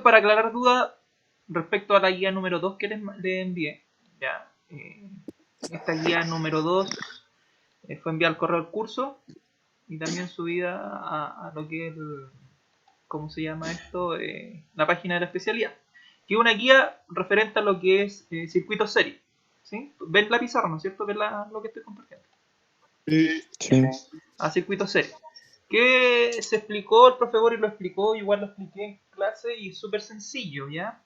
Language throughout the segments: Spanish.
es para aclarar dudas respecto a la guía número 2 que les envié. Ya, esta guía número 2 fue enviada al correo del curso y también subida a lo que es ¿cómo se llama esto? La página de la especialidad. Que es una guía referente a lo que es circuitos serie. ¿Sí? ¿Ven la pizarra, no es cierto? ¿Ven lo que estoy compartiendo? Sí. A circuitos serie. Que se explicó, el profe Boris lo explicó, igual lo expliqué en clase y es súper sencillo, ¿ya?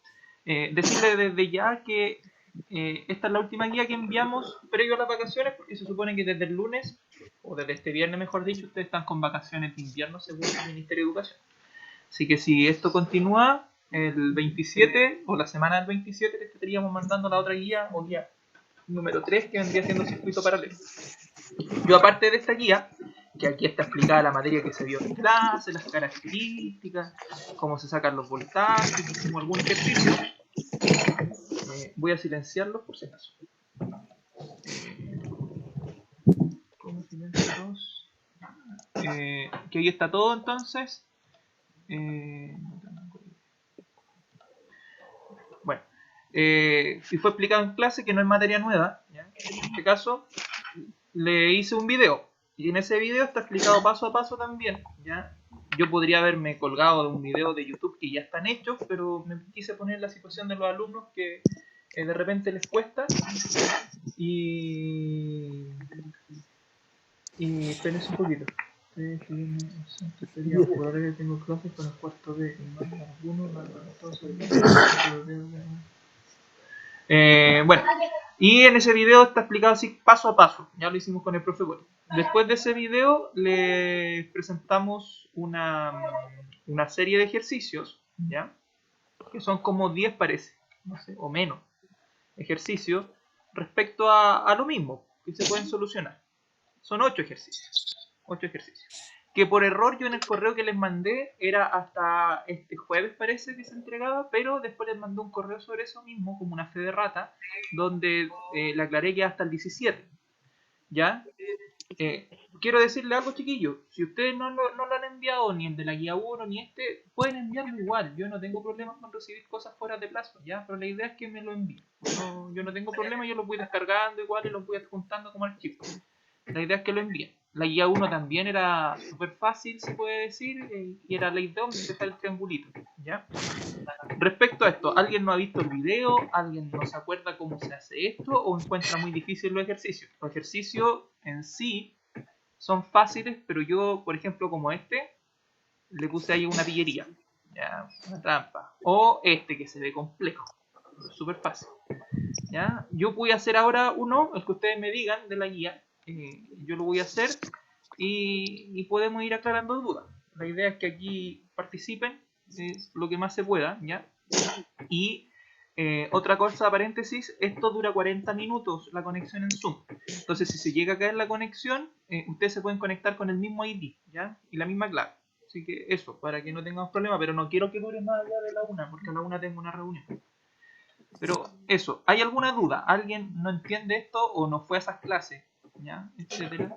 Decirle desde ya que esta es la última guía que enviamos previo a las vacaciones, porque se supone que desde el lunes, o desde este viernes mejor dicho, ustedes están con vacaciones de invierno según el Ministerio de Educación. Así que si esto continúa, el 27 o la semana del 27 les estaríamos mandando la otra guía o guía número 3 que vendría siendo circuito paralelo. Yo aparte de esta guía, que aquí está explicada la materia que se vio en clase, las características, cómo se sacan los voltajes, hicimos algún ejercicio, voy a silenciarlos por si acaso. ¿Cómo silencio todos? Que ahí está todo entonces. Bueno, y fue explicado en clase que no es materia nueva, ¿ya? En este caso le hice un video y en ese video está explicado paso a paso también, ¿ya? Yo podría haberme colgado de un video de YouTube que ya están hechos, pero me quise poner en la situación de los alumnos que de repente les cuesta y espérense un poquito. Sería por ahora que tengo clases con el cuarto B y más algunos, bueno, y en ese video está explicado así paso a paso. Ya lo hicimos con el profe Boris. Después de ese video les presentamos una serie de ejercicios, ¿ya? Que son como 10 parece, no sé, o menos, ejercicios respecto a lo mismo, que se pueden solucionar. Son 8 ejercicios. 8 ejercicios. Que por error yo en el correo que les mandé era hasta este jueves parece que se entregaba, pero después les mandé un correo sobre eso mismo, como una fe de rata, donde le aclaré que hasta el 17. ¿Ya? Quiero decirle algo, chiquillos. Si ustedes no lo han enviado, ni el de la guía 1, ni este, pueden enviarlo igual. Yo no tengo problemas con recibir cosas fuera de plazo, ¿ya? Pero la idea es que me lo envíen. Yo no tengo problema, yo los voy descargando igual y los voy adjuntando como archivo. La idea es que lo envíen. La guía 1 también era súper fácil, se puede decir, y era ley de Ohms, dejar el triangulito, ¿ya? Respecto a esto, ¿alguien no ha visto el video? ¿Alguien no se acuerda cómo se hace esto? ¿O encuentra muy difícil los ejercicios? Los ejercicios en sí son fáciles, pero yo, por ejemplo, como este, le puse ahí una pillería, ¿ya? Una trampa. O este que se ve complejo, súper fácil, ¿ya? Yo voy a hacer ahora uno, el que ustedes me digan de la guía, yo lo voy a hacer y podemos ir aclarando dudas. La idea es que aquí participen lo que más se pueda, ¿ya? Y otra cosa, paréntesis, esto dura 40 minutos la conexión en Zoom. Entonces, si se llega a caer la conexión, ustedes se pueden conectar con el mismo ID, ¿ya? Y la misma clave. Así que eso, para que no tengamos problema, pero no quiero que dure más allá de la una, porque a la una tengo una reunión. Pero eso, ¿hay alguna duda? ¿Alguien no entiende esto o no fue a esas clases? ¿Ya? Etcétera.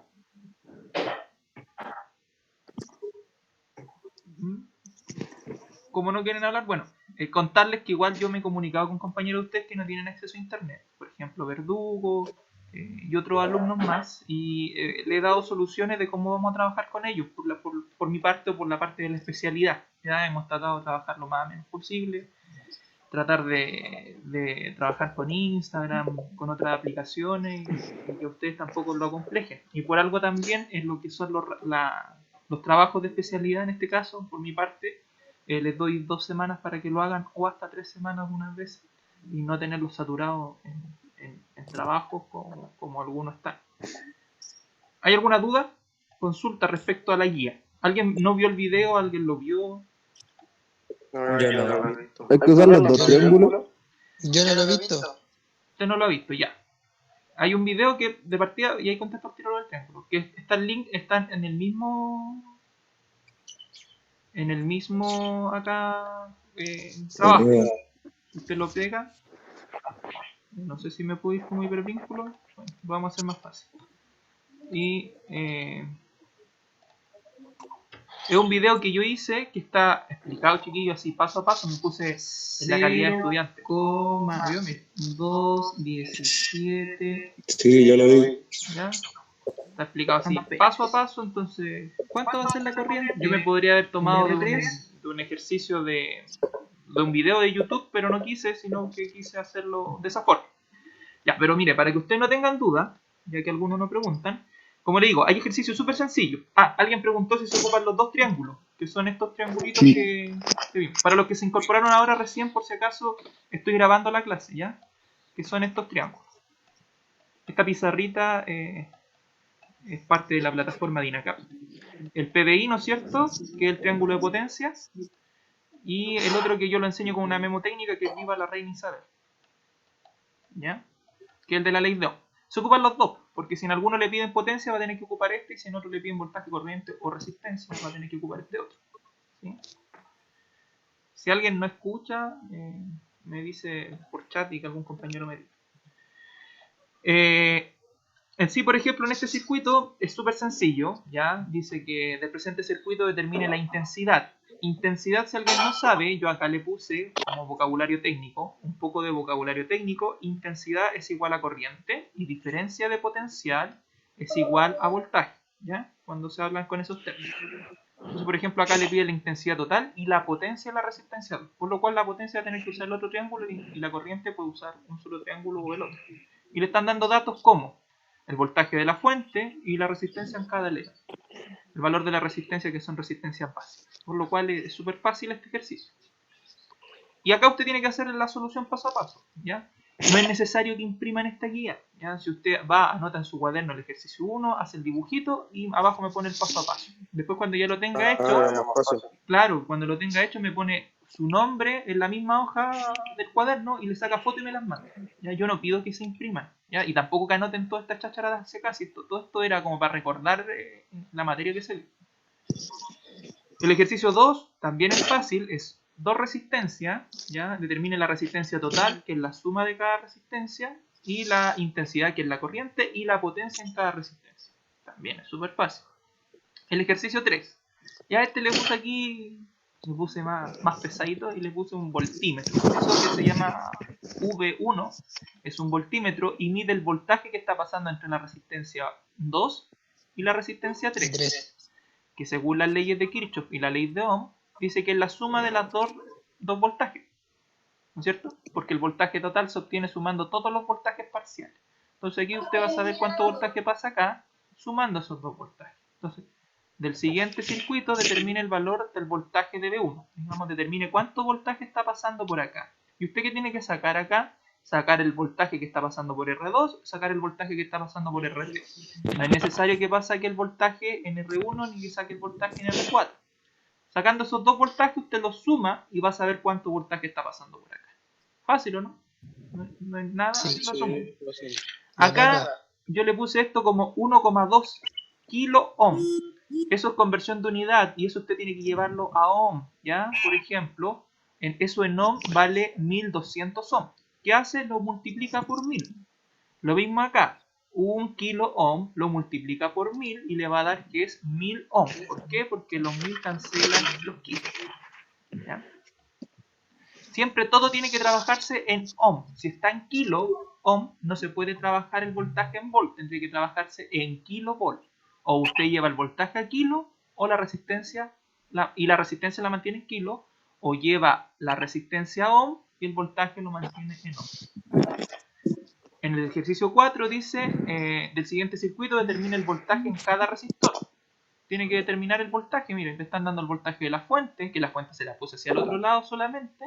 Como no quieren hablar, bueno, contarles que igual yo me he comunicado con compañeros de ustedes que no tienen acceso a internet, por ejemplo Verdugo y otros alumnos más, y le he dado soluciones de cómo vamos a trabajar con ellos, por mi parte o por la parte de la especialidad. Ya hemos tratado de trabajar lo más menos posible, tratar de trabajar con Instagram, con otras aplicaciones, y que ustedes tampoco lo acomplejen. Y por algo también en lo que son los trabajos de especialidad, en este caso, por mi parte, les doy 2 semanas para que lo hagan o hasta 3 semanas unas veces y no tenerlos saturados en trabajos como algunos están. ¿Hay alguna duda? Consulta respecto a la guía. ¿Alguien no vio el video? ¿Alguien lo vio? Yo no. Hay que usar los dos triángulos. Yo no lo he visto. Usted no lo ha visto, ya. Hay un video que de partida, y ahí contesto el tiro del triángulo, que está el link, están en el mismo acá trabajo. Usted lo pega, no sé si me puedo ir como hipervínculo, bueno, vamos a hacer más fácil. Y Es un video que yo hice que está explicado, chiquillos, así paso a paso. Me puse en la calidad de estudiante. 0,217. Sí, yo lo vi. ¿Ya? Está explicado así paso a paso. Entonces, ¿cuánto va a ser la corriente? Yo me podría haber tomado de un ejercicio de un video de YouTube, pero no quise, sino que quise hacerlo de esa forma. Ya, pero mire, para que ustedes no tengan duda, ya que algunos no preguntan, como le digo, hay ejercicios súper sencillos. Ah, alguien preguntó si se ocupan los dos triángulos, que son estos triangulitos Sí. que vimos. Para los que se incorporaron ahora recién, por si acaso, estoy grabando la clase, ¿ya? Que son estos triángulos. Esta pizarrita es parte de la plataforma DINACAP. El PBI, ¿no es cierto? Que es el triángulo de potencia. Y el otro que yo lo enseño con una memotécnica, que es Viva la Reina Isabel. ¿Ya? Que es el de la ley de Ohm. Se ocupan los dos, porque si en alguno le piden potencia va a tener que ocupar este, y si en otro le piden voltaje, corriente o resistencia va a tener que ocupar este otro. ¿Sí? Si alguien no escucha, me dice por chat y que algún compañero me diga. En sí, por ejemplo, en este circuito es súper sencillo, ¿ya? Dice que del presente circuito determine la intensidad. Intensidad, si alguien no sabe, yo acá le puse como vocabulario técnico, un poco de vocabulario técnico. Intensidad es igual a corriente y diferencia de potencial es igual a voltaje, ¿ya? Cuando se hablan con esos términos. Entonces, por ejemplo, acá le pide la intensidad total y la potencia la resistencia, por lo cual la potencia va a tener que usar el otro triángulo y la corriente puede usar un solo triángulo o el otro. Y le están dando datos como el voltaje de la fuente y la resistencia en cada elemento. El valor de la resistencia, que son resistencias básicas. Por lo cual es súper fácil este ejercicio. Y acá usted tiene que hacer la solución paso a paso, ¿ya? No es necesario que impriman esta guía, ¿ya? Si usted va, anota en su cuaderno el ejercicio 1, hace el dibujito y abajo me pone el paso a paso. Después cuando ya lo tenga hecho, claro, cuando lo tenga hecho me pone su nombre en la misma hoja del cuaderno y le saca foto y me las manda. ¿Ya? Yo no pido que se impriman, ¿ya? Y tampoco que anoten todas estas chacharadas secas. Todo esto era como para recordar la materia que se dio. El ejercicio 2 también es fácil, es 2 resistencias, ¿ya? Determine la resistencia total, que es la suma de cada resistencia, y la intensidad, que es la corriente, y la potencia en cada resistencia. También es súper fácil. El ejercicio 3. Ya este le puse aquí, le puse más pesadito y le puse un voltímetro. Eso que se llama V1 es un voltímetro y mide el voltaje que está pasando entre la resistencia 2 y la resistencia 3. Que según las leyes de Kirchhoff y la ley de Ohm, dice que es la suma de las dos voltajes, ¿no es cierto? Porque el voltaje total se obtiene sumando todos los voltajes parciales. Entonces aquí usted va a saber cuánto voltaje pasa acá, sumando esos dos voltajes. Entonces, del siguiente circuito determine el valor del voltaje de V1. Digamos, determine cuánto voltaje está pasando por acá. ¿Y usted qué tiene que sacar acá? Sacar el voltaje que está pasando por R2, sacar el voltaje que está pasando por R3. No es necesario que saque el voltaje en R1 ni que saque el voltaje en R4. Sacando esos dos voltajes usted los suma y va a saber cuánto voltaje está pasando por acá. ¿Fácil o no? No es nada, Sí. lo sumo. Acá yo le puse esto como 1,2 kilo ohm. Eso es conversión de unidad y eso usted tiene que llevarlo a ohm, ¿ya? Por ejemplo, eso en ohm vale 1200 ohm. ¿Qué hace? Lo multiplica por 1000. Lo mismo acá. 1 kilo ohm lo multiplica por 1000 y le va a dar que es 1000 ohm. ¿Por qué? Porque los 1000 cancelan los kilos. ¿Ya? Siempre todo tiene que trabajarse en ohm. Si está en kilo ohm, no se puede trabajar el voltaje en volt. Tendría que trabajarse en kilovolt. O usted lleva el voltaje a kilo o la resistencia, y la resistencia la mantiene en kilo, o lleva la resistencia a ohm y el voltaje lo mantiene en ohm. En el ejercicio 4 dice, del siguiente circuito determina el voltaje en cada resistor. Tiene que determinar el voltaje. Miren, le están dando el voltaje de la fuente, que la fuente se la puse hacia el otro lado solamente,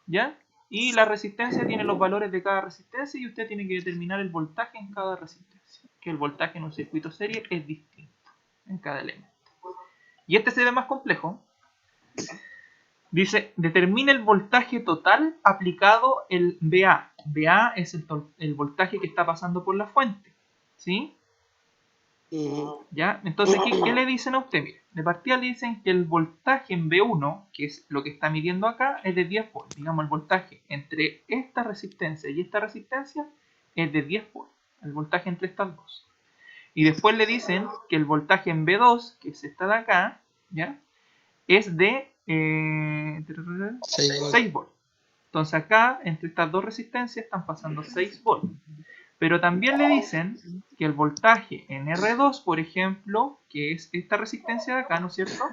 ¿ya? Y la resistencia tiene los valores de cada resistencia y usted tiene que determinar el voltaje en cada resistencia. Que el voltaje en un circuito serie es distinto en cada elemento. Y este se ve más complejo. Dice, determina el voltaje total aplicado el VA. VA es el voltaje que está pasando por la fuente, ¿sí? ¿Ya? Entonces, ¿qué le dicen a usted? Mire, de partida le dicen que el voltaje en V1, que es lo que está midiendo acá, es de 10 volts. Digamos, el voltaje entre esta resistencia y esta resistencia es de 10 volts. El voltaje entre estas dos. Y después le dicen que el voltaje en V2, que es esta de acá, ¿ya? es de 6 volts. Entonces acá, entre estas dos resistencias, están pasando 6 volts. Pero también le dicen que el voltaje en R2, por ejemplo, que es esta resistencia de acá, ¿no es cierto?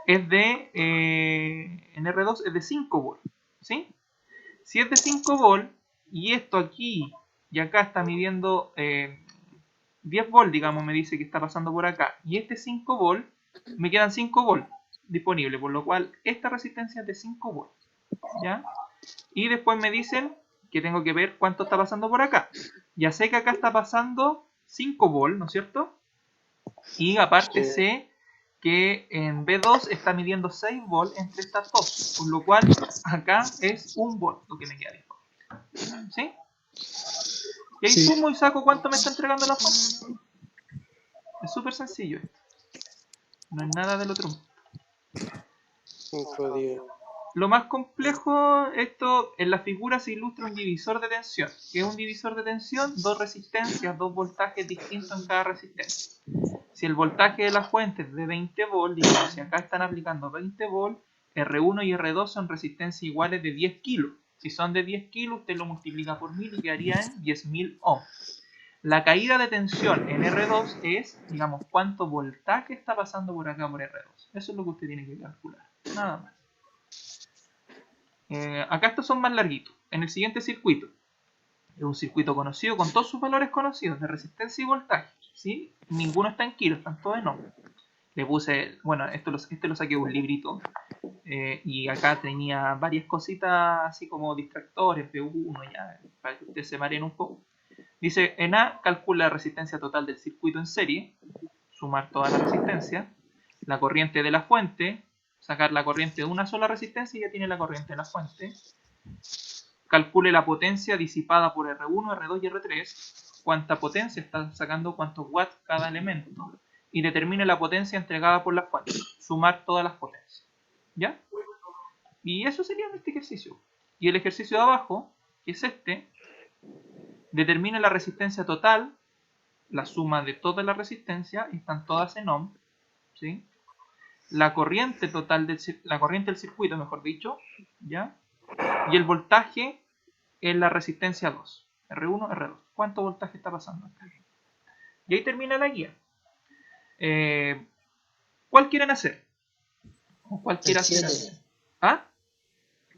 Es de, en R2 es de 5 volts, ¿sí? Si es de 5 volts, y esto aquí y acá está midiendo 10 volts, digamos, me dice que está pasando por acá, y este 5 volts, me quedan 5 volts disponibles, por lo cual esta resistencia es de 5 volts, ¿ya? Y después me dicen que tengo que ver cuánto está pasando por acá. Ya sé que acá está pasando 5 volts, ¿no es cierto? Y aparte sé que en B2 está midiendo 6 volts entre estas dos, por lo cual acá es 1 volt lo que me queda disponible. ¿Sí? Y ahí sumo y saco cuánto me está entregando la fuente. Es súper sencillo esto. No es nada del otro mundo. Lo más complejo, esto en la figura se ilustra un divisor de tensión. ¿Qué es un divisor de tensión? Dos resistencias, dos voltajes distintos en cada resistencia. Si el voltaje de la fuente es de 20 volts, digamos, si acá están aplicando 20 volts, R1 y R2 son resistencias iguales de 10 kilos. Si son de 10 kilos, usted lo multiplica por 1000 y quedaría en 10.000 ohms. La caída de tensión en R2 es, digamos, cuánto voltaje está pasando por acá por R2. Eso es lo que usted tiene que calcular. Nada más. Acá estos son más larguitos. En el siguiente circuito, es un circuito conocido con todos sus valores conocidos de resistencia y voltaje, ¿sí? Ninguno está en kilos, están todos en ohms. Le puse, bueno, este lo saqué de un librito, y acá tenía varias cositas así como distractores, P1, ya, para que ustedes se mareen un poco. Dice, en A calcula la resistencia total del circuito en serie, sumar toda la resistencia, la corriente de la fuente, sacar la corriente de una sola resistencia y ya tiene la corriente de la fuente. Calcule la potencia disipada por R1, R2 y R3, cuánta potencia está sacando, cuántos watts cada elemento, y determine la potencia entregada por la fuente, sumar todas las potencias. ¿Ya? Y eso sería este ejercicio. Y el ejercicio de abajo, que es este, determina la resistencia total, la suma de toda la resistencia, están todas en ohm, ¿sí? La corriente total la corriente del circuito, mejor dicho, ¿ya? Y el voltaje en la resistencia 2, R1, R2. ¿Cuánto voltaje está pasando acá? Y ahí termina la guía. ¿Cuál quieren hacer? ¿O cuál quiere hacer? ¿Ah?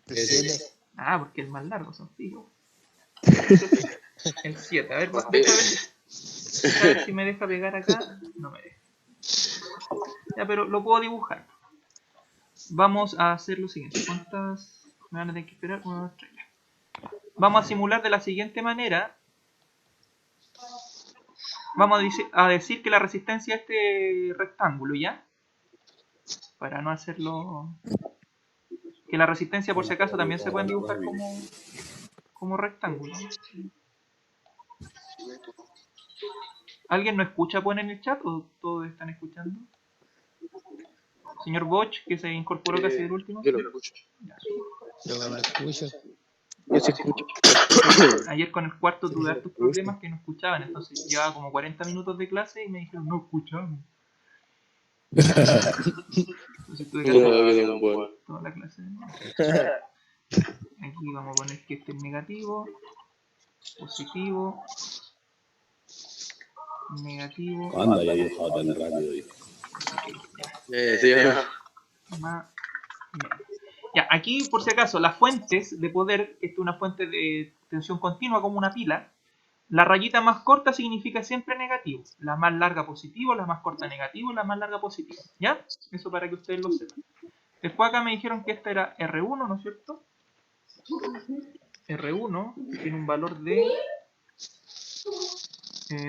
El 7. Ah, porque el más largo, son fijos. El 7. A ver, a ver si me deja pegar acá. No me deja. Ya, pero lo puedo dibujar. Vamos a hacer lo siguiente. ¿Cuántas me van a tener que esperar? 1, 2, 3. Vamos a simular de la siguiente manera. Vamos a decir que la resistencia es este rectángulo, ¿ya? Para no hacerlo... Que la resistencia, por si acaso, también se pueden dibujar como rectángulo. ¿Alguien no escucha poner en el chat o todos están escuchando? Señor Boch, que se incorporó casi el último. Yo lo escucho. Yo lo escucho. Yo sí escucho. Ayer con el cuarto tuve hartos problemas que no escuchaban, entonces llevaba como 40 minutos de clase y me dijeron no escuchamos. Entonces tuve que hacer toda la clase. Aquí vamos a poner que este es negativo, positivo, negativo. Anda, ya dejado tan rápido. Sí, ya, aquí por si acaso, las fuentes de poder, esta es una fuente de tensión continua como una pila, la rayita más corta significa siempre negativo, la más larga positivo, la más corta negativo, la más larga positivo, ¿ya? Eso para que ustedes lo sepan. Después acá me dijeron que esta era R1, ¿no es cierto? R1 tiene un valor de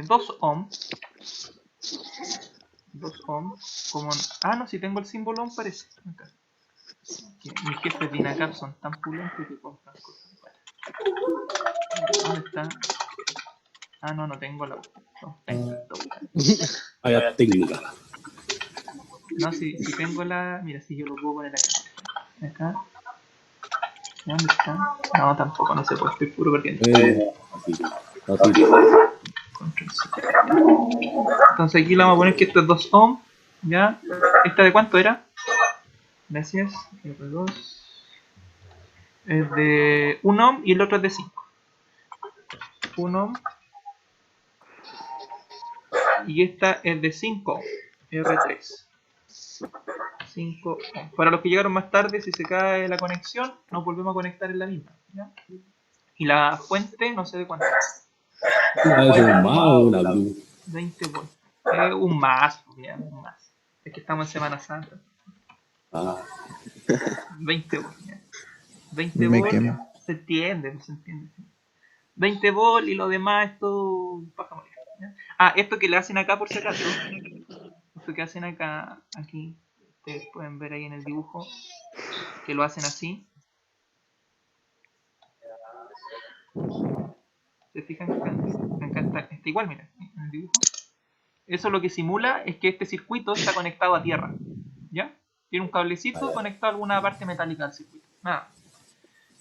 2 ohms. 2 ohms. Como... Ah, no, si tengo el símbolo ohm parece. Acá. Mis jefes de INACAP son tan pulentos que compran cosas. ¿Dónde está? Ah, no tengo la... No, tengo Vaya técnica. No, si tengo la... Mira, si yo lo puedo poner acá. Acá. ¿Dónde está? No, tampoco, no se puede, estoy puro perdiendo. Entonces aquí le vamos a poner que esto es 2 ohms. ¿Ya? ¿Esta de cuánto era? Gracias. R2 es de 1 ohm y el otro es de 5. 1 ohm. Y esta es de 5 ohm. R3. 5 ohm. Para los que llegaron más tarde, si se cae la conexión, nos volvemos a conectar en la misma, ¿ya? Y la fuente, no sé de cuánto. Es un más o una blue. 20 volts. Un más, ya, un más. Es que estamos en Semana Santa. Ah, 20 volts, ya. 20 Me volts. quemo. Se entiende, se entiende. 20 volts y lo demás es todo paja molida, ¿ya? Ah, esto que le hacen acá por si acaso. Esto que hacen acá, aquí. Ustedes pueden ver ahí en el dibujo. Que lo hacen así. ¿Se fijan? Me encanta. Está igual, mira, en el dibujo. Eso lo que simula es que este circuito está conectado a tierra. ¿Ya? Tiene un cablecito conectado a alguna parte metálica del circuito. Nada.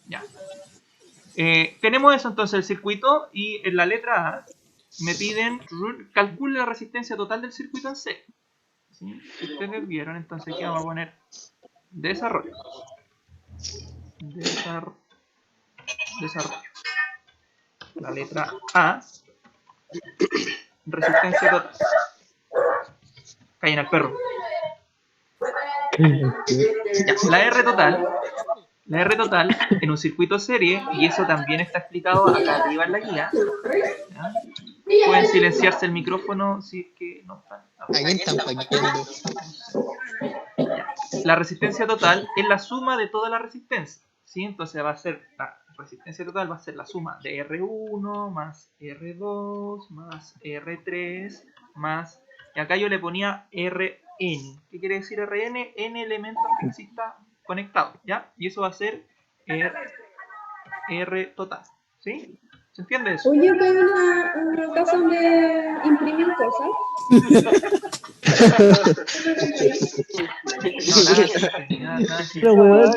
Ya. Tenemos eso entonces el circuito y en la letra A me piden calcule la resistencia total del circuito en serie. ¿Sí? Si ustedes vieron, entonces aquí vamos a poner desarrollo. Desarrollo. La letra A, resistencia total. Callen al perro. Ya, la R total en un circuito serie, y eso también está explicado acá arriba en la guía. ¿Ya? Pueden silenciarse el micrófono si es que no están. ¿A quién están paqueando? La resistencia total es la suma de toda la resistencia, ¿sí? Entonces va a ser la resistencia total va a ser la suma de R1 más R2 más R3 más, y acá yo le ponía Rn. ¿Qué quiere decir Rn? N elementos que exista conectados, ¿ya? Y eso va a ser R total, ¿sí? ¿Se entiende eso? Oye, acá hay una casa donde imprimen cosas. Nada, Pero, weón,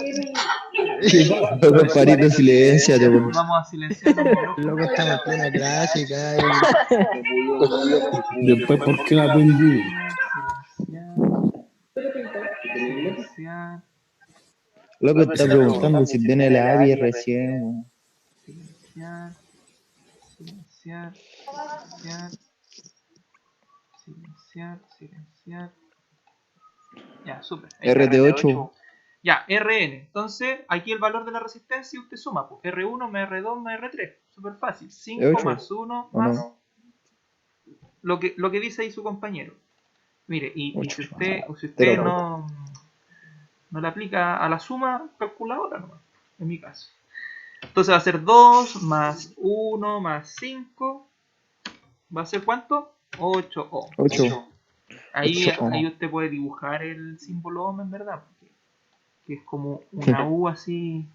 compadrito, silenciate, weón. vamos a silenciar los micrófonos. Loco, estamos en plena clase, cae. después, ¿por qué la aprendí? Silenciar. Loco está preguntando si tiene la AVI recién, weón. Silenciar. Ya, súper. RT8. Ya, Rn. Entonces, aquí el valor de la resistencia usted suma, pues, R1 más R2 más R3. Súper fácil. 5 8, más 1 ¿o más no? lo que dice ahí su compañero. Mire, y si 8. usted Pero, no le aplica a la suma calculadora, nomás, en mi caso. Entonces va a ser 2 más 1 más 5. ¿Va a ser cuánto? 8 ohm. 8. Ahí 8 ohm. usted puede dibujar el símbolo ohm en verdad, porque que es como una U así,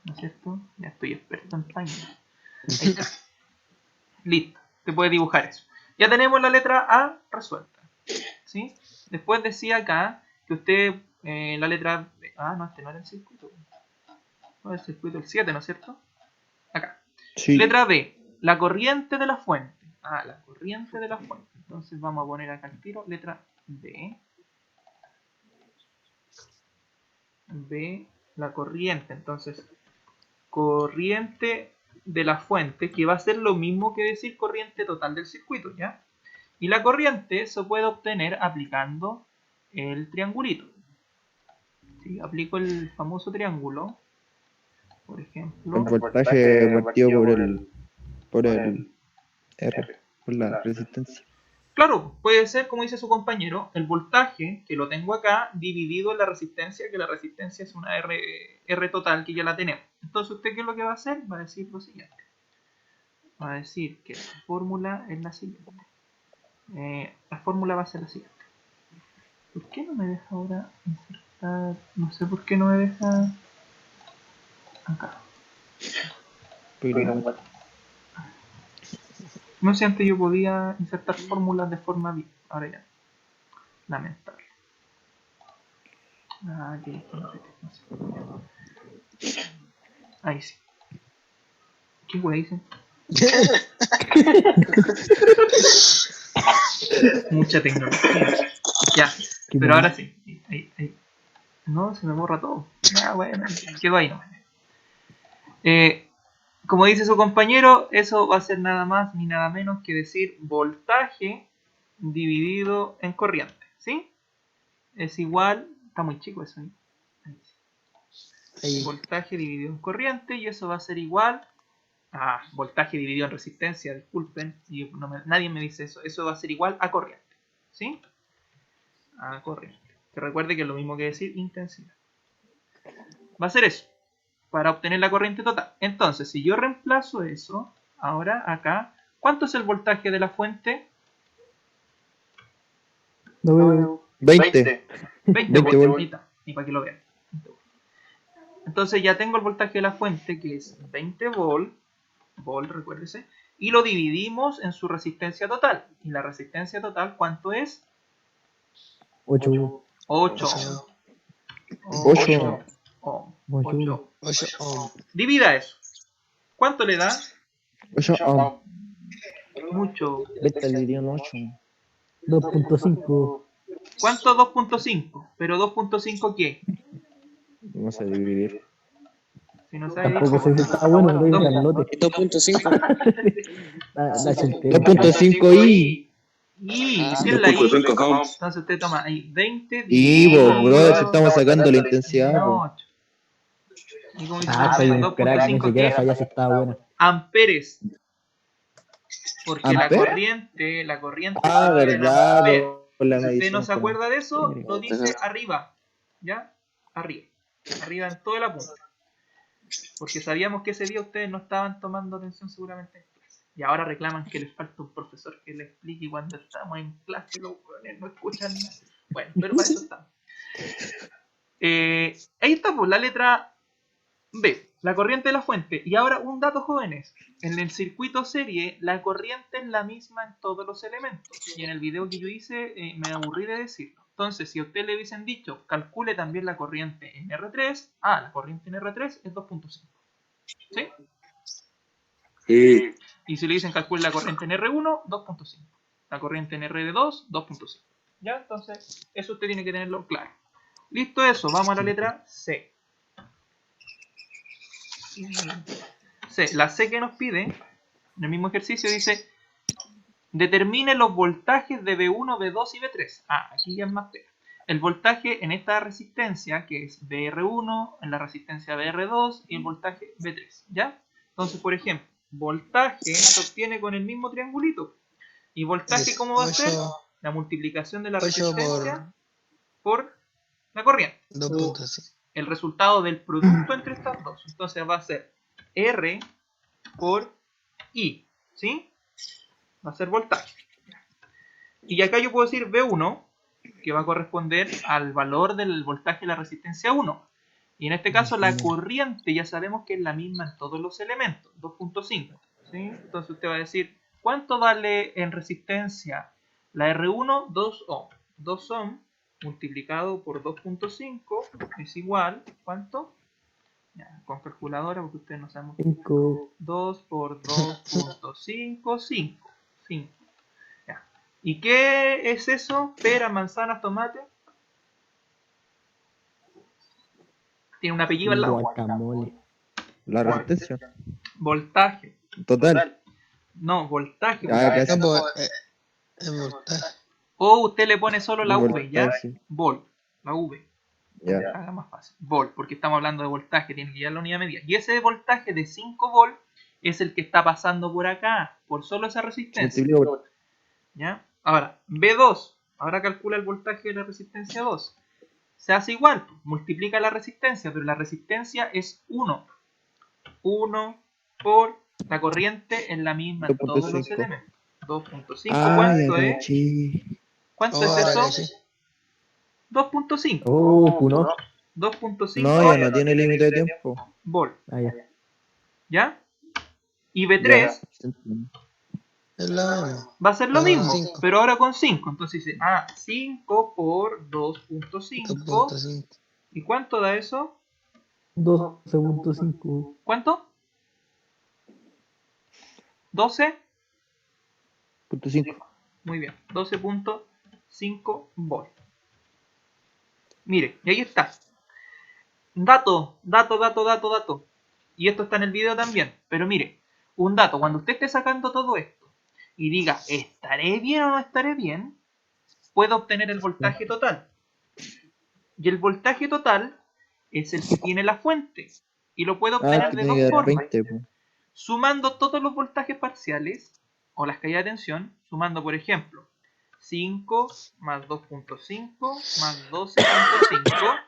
¿no es cierto? Ya estoy experto en Paint. Ahí está. Listo, te puede dibujar eso. Ya tenemos la letra A resuelta, ¿sí? Después decía acá que usted, la letra B, no, este no era el circuito. No, el circuito el 7, ¿no es cierto? Acá. Sí. Letra B, la corriente de la fuente. La corriente de la fuente. Entonces vamos a poner acá el tiro, letra B. B, la corriente. Entonces, corriente de la fuente, que va a ser lo mismo que decir corriente total del circuito, ¿ya? Y la corriente se puede obtener aplicando el triangulito. ¿Sí? Aplico el famoso triángulo, por ejemplo. El voltaje partido por el R, por la resistencia. Claro, puede ser, como dice su compañero, el voltaje, que lo tengo acá, dividido en la resistencia, que la resistencia es una R total, que ya la tenemos. Entonces, ¿usted qué es lo que va a hacer? Va a decir lo siguiente. Va a decir que la fórmula es la siguiente. La fórmula va a ser la siguiente. ¿Por qué no me deja ahora insertar? No sé por qué no me deja acá. No sé, antes yo podía insertar fórmulas de forma bien. Ahora ya. Lamentable. Aquí. No sé. Ahí sí. ¿Qué wey dicen? Mucha tecnología. Ya. Pero ahora sí. Ahí. No, se me borra todo. Ah, bueno, quedó ahí nomás. Como dice su compañero, eso va a ser nada más ni nada menos que decir voltaje dividido en corriente, ¿sí? Es igual, está muy chico eso, ¿eh? Ahí. Voltaje dividido en corriente y eso va a ser igual a voltaje dividido en resistencia, disculpen, y nadie me dice eso, eso va a ser igual a corriente, ¿sí? A corriente. Que recuerde que es lo mismo que decir intensidad. Va a ser eso, para obtener la corriente total. Entonces, si yo reemplazo eso, ahora acá, ¿cuánto es el voltaje de la fuente? No veo. 20. 20 20 volts. volt. Ahí está, y para que lo vean. Entonces ya tengo el voltaje de la fuente, que es 20 volt, recuérdese, y lo dividimos en su resistencia total. ¿Y la resistencia total cuánto es? 8. 8. 8. 8. 8 ohm. Divida eso. ¿Cuánto le da? 8 ohm. Mucho. 20 dividido en 8. 2.5. ¿Cuánto 2.5? ¿Pero 2.5 qué? No sé dividir. Si no sabe Tampoco sé si dividir. está bueno, lo dice Carlote. 2.5. La chentera. 2.5 y. Y si es la I, 2.5 ohm. entonces usted toma ahí 20 Y, dividido brother, si estamos sacando la intensidad, po. 8. Y como dice Ah, la soy toma, un crack, ni 2.5 siquiera ¿qué? sabía si estaba buena. Amperes. Porque la ¿Amper? corriente Ah, se mide en verdad, amperes. por la Si usted medición. no se acuerda de eso, Sí. lo dice arriba. ¿Ya? Arriba. Arriba en toda la punta. Porque sabíamos que ese día ustedes no estaban tomando atención seguramente en clase. Y ahora reclaman que les falta un profesor que les explique cuando estamos en clase, los jóvenes no escuchan nada. Bueno, pero para eso estamos. Ahí está, pues, la letra B, la corriente de la fuente. Y ahora un dato, jóvenes. En el circuito serie, la corriente es la misma en todos los elementos. Y en el video que yo hice, me aburrí de decirlo. Entonces, si a usted le hubiesen dicho, calcule también la corriente en R3, la corriente en R3 es 2.5. ¿Sí? Sí. Y si le dicen calcule la corriente en R1, 2.5. La corriente en R2, 2.5. ¿Ya? Entonces, eso usted tiene que tenerlo claro. Listo eso, vamos a la letra C. C. La C que nos pide, en el mismo ejercicio, dice, determine los voltajes de B1, B2 y B3. Aquí ya es más pega. El voltaje en esta resistencia, que es BR1, en la resistencia BR2 y el voltaje B3. ¿Ya? Entonces, por ejemplo, voltaje se obtiene con el mismo triangulito. ¿Y voltaje cómo va a ser? La multiplicación de la 8 resistencia por la corriente. por 2.5. El resultado del producto entre estas dos. Entonces va a ser R por I. ¿Sí? Va a ser voltaje. Y acá yo puedo decir B1, que va a corresponder al valor del voltaje de la resistencia 1. Y en este caso la corriente ya sabemos que es la misma en todos los elementos, 2.5. ¿Sí? Entonces usted va a decir, ¿cuánto vale en resistencia la R1? 2 ohm. 2 ohm multiplicado por 2.5 es igual, ¿cuánto? Ya, con calculadora, porque ustedes no saben. 5. 2 por 2.5, 5. 5. Ya. ¿Y qué es eso? Pera, manzanas, tomate. Tiene un apellido al lado. Guacamole. La resistencia. Voltaje. Total. No, voltaje. Ah, Voltaje. casi. No, pues, es voltaje. O usted le pone solo la V, ¿ya? Voltaje. Volt. La V. Ya. Haga más fácil. Volt, porque estamos hablando de voltaje, tiene que ir a la unidad medida. Y ese voltaje de 5 volt es el que está pasando por acá, por solo esa resistencia. Multiplico por- ¿Ya? Ahora, B2. Ahora calcula el voltaje de la resistencia 2. Se hace igual, multiplica la resistencia, pero la resistencia es 1. 1 por la corriente es la misma en todos los 2.5. elementos. 2.5, Ah, ¿cuánto ya es? caché. ¿Cuánto es Ahora eso? que sí. 2.5. Punó. 2.5 No, ya no tiene límite de tiempo. volt. Ah, ya. ¿Ya? Y B3 Ya. Es la misma. va a ser lo Ah, mismo, 5. pero ahora con 5. Entonces dice, 5 por 2.5. 2.5. ¿Y cuánto da eso? 12.5. ¿Cuánto? 12. Punto 5. Muy bien, 12.5 volt. Mire, y ahí está. Dato. Y esto está en el video también. Pero mire, un dato. Cuando usted esté sacando todo esto y diga, ¿estaré bien o no estaré bien? Puede obtener el voltaje total. Y el voltaje total es el que tiene la fuente. Y lo puede Ah, obtener que de tiene dos que dar formas. 20, po. Sumando todos los voltajes parciales o las caídas de tensión, sumando por ejemplo 5 más 2.5 más 12.5,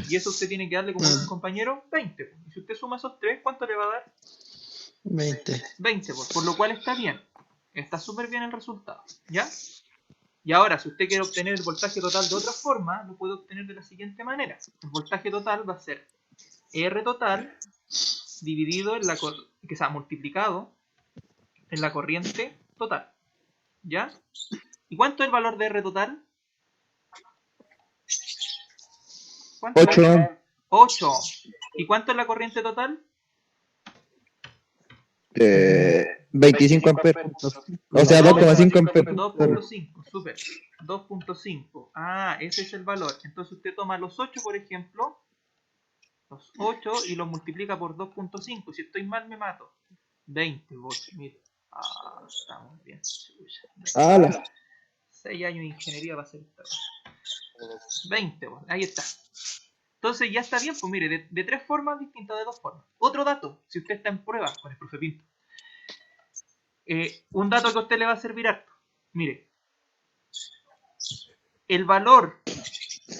y eso usted tiene que darle, como dice un compañero, 20. Y si usted suma esos tres, ¿cuánto le va a dar? 20. 20, por lo cual está bien. Está súper bien el resultado, ¿ya? Y ahora, si usted quiere obtener el voltaje total de otra forma, lo puede obtener de la siguiente manera. El voltaje total va a ser R total dividido en la que sea multiplicado en la corriente total, ¿ya? ¿Y cuánto es el valor de R total? ¿Cuánto 8 es? ohms. 8. ¿Y cuánto es la corriente total? 25 amperes. O sea, 2,5 amperes. 2.5, súper. 2.5. Ah, ese es el valor. Entonces usted toma los 8, por ejemplo, los 8 y los multiplica por 2.5. Si estoy mal, me mato. 20 volts, mire. Ah, estamos bien. ¡Hala! 6 años de ingeniería va a ser esta. 20 volts, ahí está. Entonces ya está bien, pues mire, de tres formas distintas, de dos formas. Otro dato, si usted está en prueba con el profe Pinto. Un dato que a usted le va a servir harto. Mire, el valor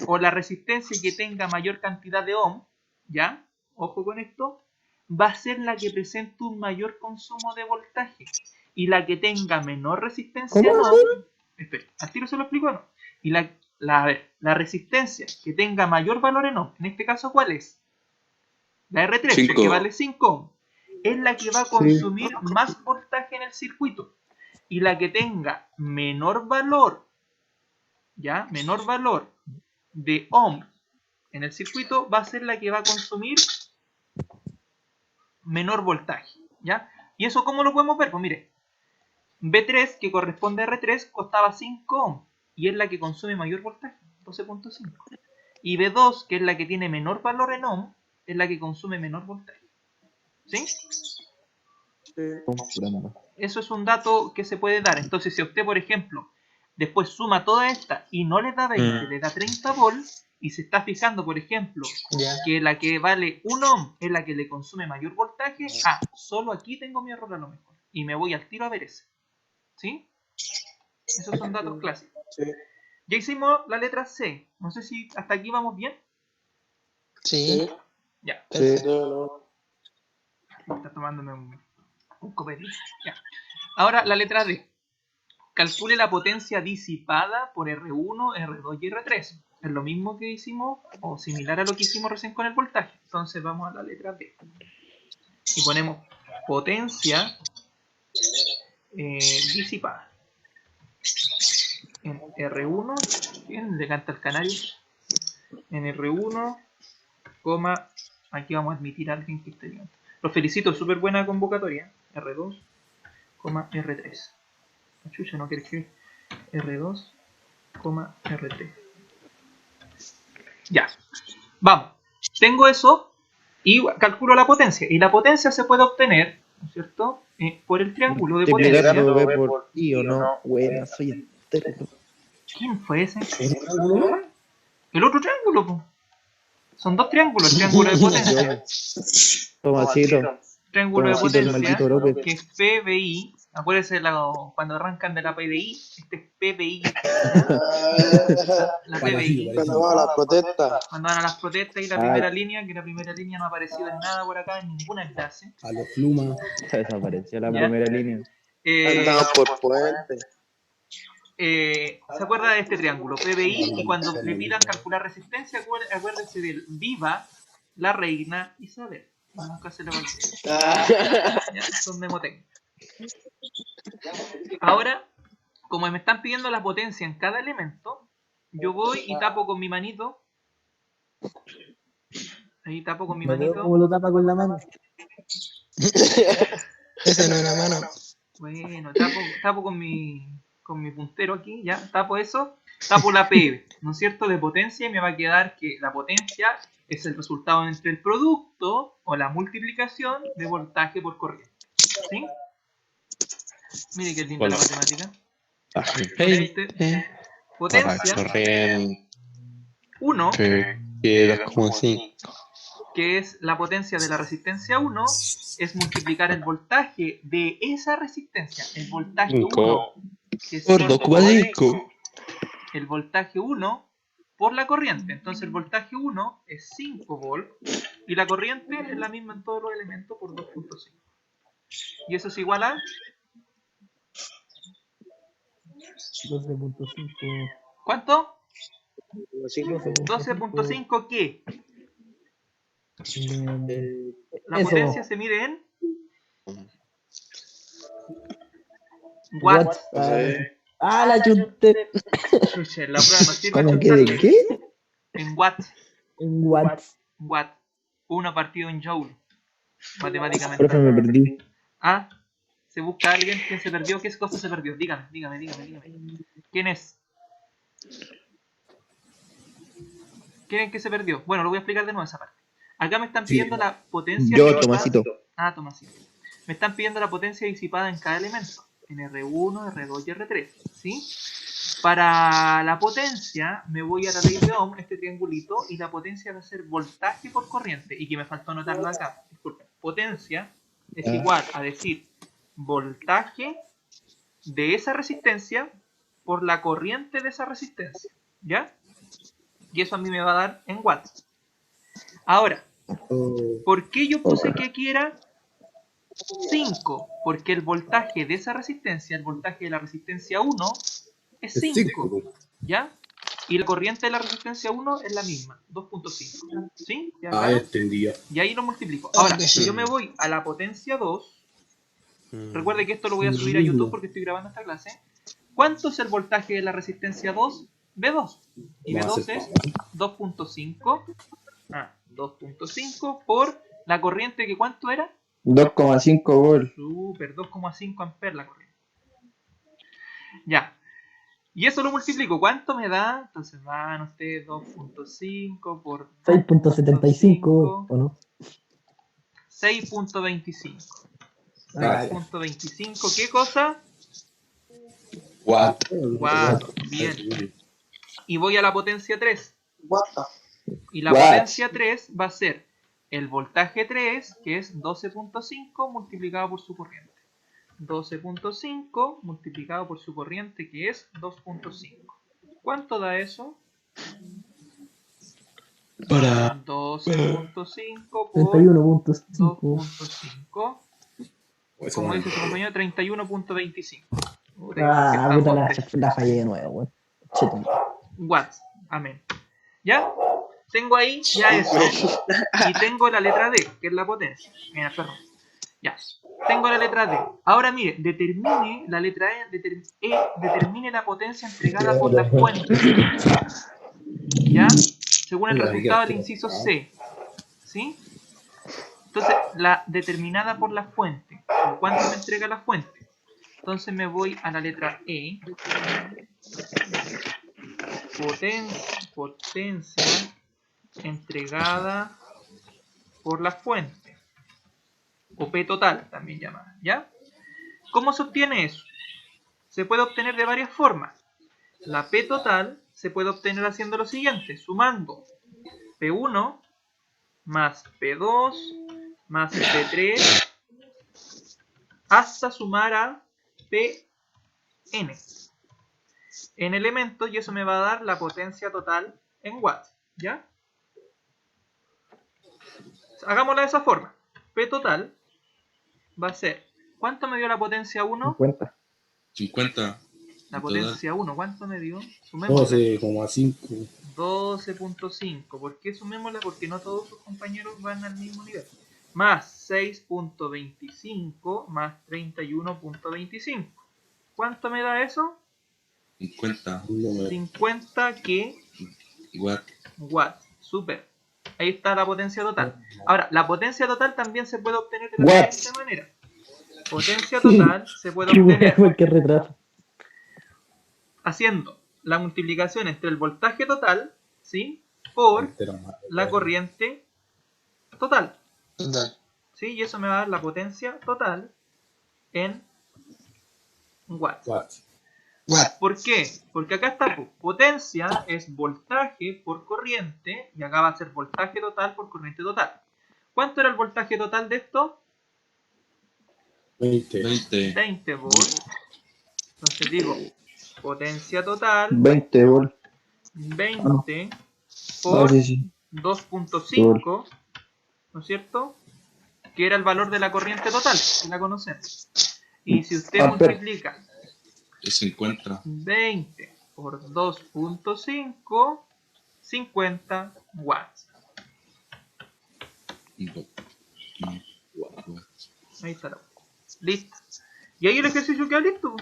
o la resistencia que tenga mayor cantidad de ohm, ¿ya? Ojo con esto, va a ser la que presente un mayor consumo de voltaje. Y la que tenga menor resistencia en ohm, espera, al tiro se lo explico o no. Y la resistencia que tenga mayor valor en ohm, en este caso, ¿cuál es? La R3, 5. porque vale 5 ohm. Es la que va a consumir más voltaje en el circuito. Y la que tenga menor valor, ¿ya? Menor valor de ohm en el circuito va a ser la que va a consumir menor voltaje, ¿ya? ¿Y eso cómo lo podemos ver? Pues mire, B3, que corresponde a R3, costaba 5 ohm y es la que consume mayor voltaje, 12.5. Y B2, que es la que tiene menor valor en ohm, es la que consume menor voltaje. ¿Sí? Eso es un dato que se puede dar. Entonces, si usted, por ejemplo, después suma toda esta y no le da 20, le da 30 volts, y se está fijando, por ejemplo, Ya. que la que vale 1 ohm es la que le consume mayor voltaje, solo aquí tengo mi error a lo mejor. Y me voy al tiro a ver ese. ¿Sí? Esos son datos clásicos. Ya hicimos la letra C. No sé si hasta aquí vamos bien. Sí. Ya. Perfecto. Está tomándome un copete. Ya. Ahora la letra D. Calcule la potencia disipada por R1, R2 y R3. Es lo mismo que hicimos, o similar a lo que hicimos recién con el voltaje. Entonces vamos a la letra D. Y ponemos potencia disipada. En R1, ¿quién le canta el canario? En R1, coma, aquí vamos a admitir a alguien que esté bien. Los felicito, súper buena convocatoria. R2, coma, R3. La chucha no quiere escribir. R2, coma, R3. Ya, vamos. Tengo eso y calculo la potencia. Y la potencia se puede obtener, ¿no es cierto? Por el triángulo de potencia. Multiplicando B por I o no. Buena, soy entero. ¿Quién fue ese? El otro triángulo, po. Son dos triángulos, el triángulo de potencia. Tomasito. Triángulo de Tomasito, el potencia, maldito López. que es PBI. Acuérdense cuando arrancan de la PDI, este es PBI. La PBI. Cuando va a la protesta. Cuando van a las protestas y la primera línea, que la primera línea no ha aparecido en nada por acá, en ninguna clase. A los plumas. Desapareció la ¿Ya? primera línea. Andamos por puente. ¿Se acuerda de este triángulo? PBI, y cuando le pidan calcular resistencia, acuérdese del viva la reina Isabel. Nunca se le va a olvidar. ¿Ya? Son mnemotécnicas. Ahora, como me están pidiendo la potencia en cada elemento, yo voy y tapo con mi manito. Ahí tapo con mi No veo manito. cómo lo tapa con la mano. Esa no es una mano. Bueno, tapo con mi puntero aquí, ya, tapo eso, tapo la P, ¿no es cierto?, de potencia, y me va a quedar que la potencia es el resultado entre el producto o la multiplicación de voltaje por corriente. ¿Sí? Mire qué linda la matemática. Potencia corriente 1, que 2,5. que es la potencia de la resistencia 1, es multiplicar el voltaje de esa resistencia. El voltaje 1, que es Por 2,5. 2,5. El voltaje 1 por la corriente. Entonces el voltaje 1 es 5 volts y la corriente es la misma en todos los elementos por 2.5. Y eso es igual a 12.5. ¿cuánto? 12.5. 12.5 ¿qué? La Eso. potencia se mide en watts. La chunté. Chuche, la prueba no sirve ¿Cómo que de chuntarle. qué? En watts. En watts. Watt. 1 partido en joule. Matemáticamente. Profe, me perdí. Ah, se busca a alguien. ¿Quién se perdió? ¿Qué cosa se perdió? Dígame. ¿Quién es? ¿Quién es que se perdió? Bueno, lo voy a explicar de nuevo esa parte. Acá me están pidiendo la potencia Yo, disipada. Tomasito. Ah, Tomasito. Me están pidiendo la potencia disipada en cada elemento. En R1, R2 y R3. ¿Sí? Para la potencia me voy a la ley de Ohm, este triangulito, y la potencia va a ser voltaje por corriente. Y que me faltó anotarlo acá. Disculpen. Potencia es igual a decir voltaje de esa resistencia por la corriente de esa resistencia. ¿Ya? Y eso a mí me va a dar en watts. Ahora, ¿por qué yo puse que aquí era 5? Porque el voltaje de esa resistencia, el voltaje de la resistencia 1, es 5. ¿Ya? Y la corriente de la resistencia 1 es la misma, 2.5. ¿Sí? ¿Ya claro? Entendía. Y ahí lo multiplico. Ahora, si yo me voy a la potencia 2, recuerde que esto lo voy a subir a YouTube porque estoy grabando esta clase. ¿Cuánto es el voltaje de la resistencia 2? B2. Y B2 es 2.5. 2.5 por la corriente que ¿cuánto era? 2,5 volts. Super, 2,5 amperes la corriente. Ya. Y eso lo multiplico. ¿Cuánto me da? Entonces van ustedes 2.5 por 6.75, ¿o no? 6.25. Ah, 6.25. ¿Qué cosa? What? Watt. Bien. Y voy a la potencia 3. Y la Watts. potencia 3 va a ser el voltaje 3, que es 12.5 multiplicado por su corriente. 12.5 multiplicado por su corriente, que es 2.5. ¿Cuánto da eso? Para. 12.5 por 31.5. 2.5. Como dice su compañero, 31.25. La fallé de nuevo, weón. Cheto. Watts. Amén. ¿Ya? Tengo ahí ya eso. Y tengo la letra D, que es la potencia. Mira, perro. Ya. Tengo la letra D. Ahora mire, determine la letra determine la potencia entregada por la fuente. ¿Ya? Según el resultado del inciso C. ¿Sí? Entonces, la determinada por la fuente. ¿Cuánto me entrega la fuente? Entonces me voy a la letra E. Potencia entregada por la fuente. O P total, también llamada. ¿Ya? ¿Cómo se obtiene eso? Se puede obtener de varias formas. La P total se puede obtener haciendo lo siguiente, sumando P1 más P2 más P3 hasta sumar a Pn en elementos, y eso me va a dar la potencia total en watts. ¿Ya? Hagámosla de esa forma. P total va a ser, ¿cuánto me dio la potencia 1? 50. 50. La potencia 1, ¿cuánto me dio? Sumémosla. 12,5. 12.5. ¿Por qué sumémosla? Porque no todos sus compañeros van al mismo nivel. Más 6.25 más 31.25. ¿Cuánto me da eso? 50. 50 ¿qué? What? Watts. Super. Ahí está la potencia total. Ahora, la potencia total también se puede obtener de la siguiente manera. Potencia total se puede obtener Qué retraso. haciendo la multiplicación entre el voltaje total, ¿sí? por Entero más. la corriente total. Total. ¿Sí? Y eso me va a dar la potencia total en watts. Watts. Watt. ¿Por qué? Porque acá está, potencia es voltaje por corriente, y acá va a ser voltaje total por corriente total. ¿Cuánto era el voltaje total de esto? 20. 20 volts. Entonces digo, potencia total, 20 volt. 20 Ah, por sí, sí. 2.5, ¿no es cierto? Que era el valor de la corriente total, que la conocemos. Y si usted Amper. multiplica Es 50. 20 por 2.5, 50 watts. Watts. Ahí está la. Listo. Y ahí el ejercicio queda listo.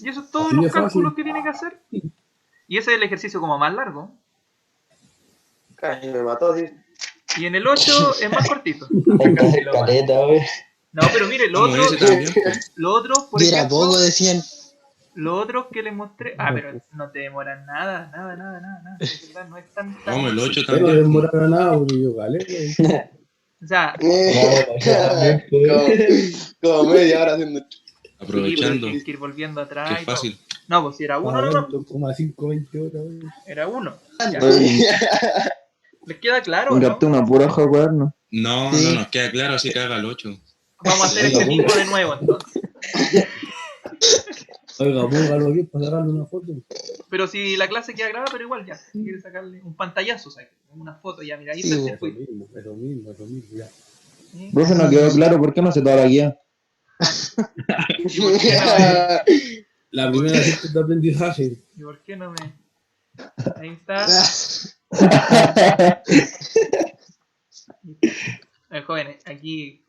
Y eso es todos Así los de fácil. cálculos que tiene que hacer. Y ese es el ejercicio como más largo. Casi me mató, sí. Y en el 8 es más cortito. Esta es caleta, wey. No, pero mire, lo Como otro, ese también, pues. lo otro, por Y era ejemplo, poco de 100. lo otro que les mostré. Ah, pero no te demoran nada. Es verdad, no es tan. Vamos, el 8 Pero no también. demorará nada, porque yo, vale. O sea, Como media hora haciendo. Aprovechando. hay que ir volviendo Que atrás. es y todo. fácil. No, pues si era uno, no. 2,520 horas, wey. Era uno. Ya. Oye, ¿Les queda claro o no? encarté una pura hoja de cuaderno. No, Sí. no nos queda claro, así que haga el 8. Vamos a hacer este mismo de nuevo entonces. Oiga, póngalo bien para sacarle una foto. Pero si la clase queda grabada, pero igual ya. Si quieres sacarle un pantallazo, ¿sabes? Una foto ya, mira, ahí Sí, está el bo. circuito. Eso mismo, ya. ¿Sí? Profe, no quedó claro por qué no se toda la guía. ¿Y por qué no me.? La primera cita de aprendizaje. ¿Y por qué no me.? Ahí está. Jóvenes, aquí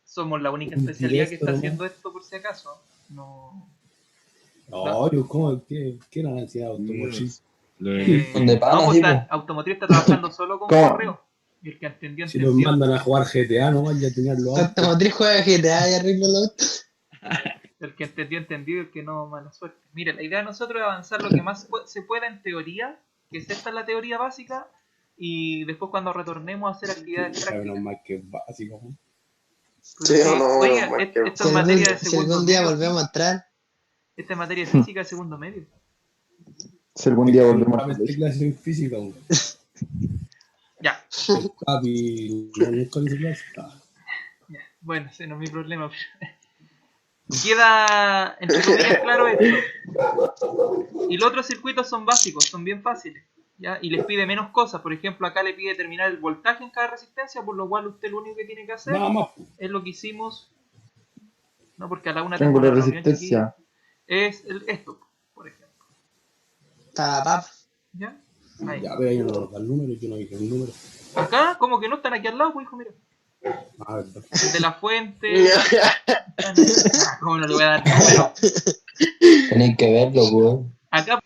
somos la única especialidad que está haciendo esto por si acaso. No. No, yo, ¿cómo? ¿Qué era la ansiedad automotriz? ¿Dónde pana, no, pues sí, está, Automotriz está trabajando solo con ¿Cómo? correo. Y el que entendió, Si nos entendió. mandan a jugar GTA, nomás ya tenían los autos. Automotriz juega GTA y arregla el auto. El que entendió, entendió. Y el que no, mala suerte. Mire, la idea de nosotros es avanzar lo que más se pueda en teoría, que es esta es la teoría básica, y después cuando retornemos a hacer actividades Sabe prácticas. nomás que es básico. ¿No? Pero Sí, sí, o no, oiga, más que- esto es materia de Si segundo algún día medio. volvemos a entrar, Esta es materia de física de segundo medio. Si algún día volvemos a Este clase en física, güey. Ya, El papi no nunca hizo clase. ya. Bueno, ese no es mi problema. Queda, entre comillas, claro esto. Y los otros circuitos son básicos, son bien fáciles. ¿Ya? Y les pide menos cosas. Por ejemplo, acá le pide determinar el voltaje en cada resistencia, por lo cual usted lo único que tiene que hacer Nada más. es lo que hicimos. No, porque a la una Triángulo tengo de una reunión resistencia. chiquilla. Es esto, por ejemplo. está pap. ¿Ya? Ahí. Ya, pero ahí no nos da el número, yo no dije el número. Acá, como que no están aquí al lado, pues hijo, mira. Ah, verdad. El de la fuente. ¿Cómo no le voy a dar número? Tenéis que verlo, weón. Acá